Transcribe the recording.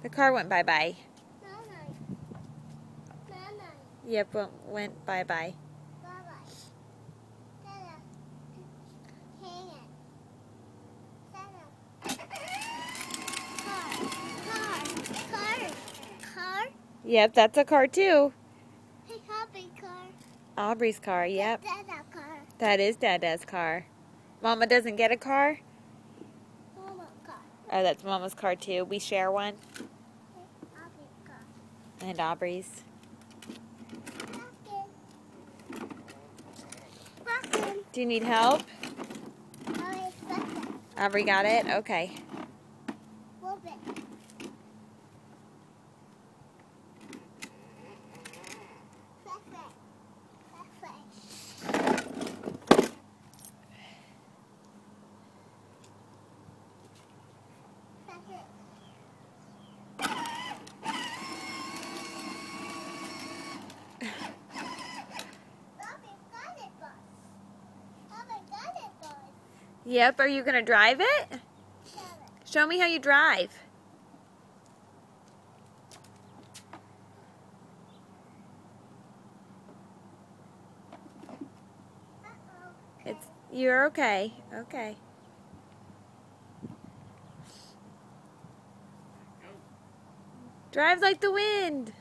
The car went bye-bye. Nana. Nana. Yep, went bye-bye. Bye-bye. Dada. Hang it. Dada. Car. Yep, that's a car too. Hey, Happy car. Aubrey's car, yep. Dada car. That is Dada's car. Mama doesn't get a car? Mama car. Oh, that's Mama's car too. We share one. Hey, Happy car. And Aubrey's. Bucket. Do you need help? Oh, it's bucket. Aubrey got it? Okay. Whoop it. Yep, are you going to drive it? Show me how you drive. You're okay. Okay. Drive like the wind.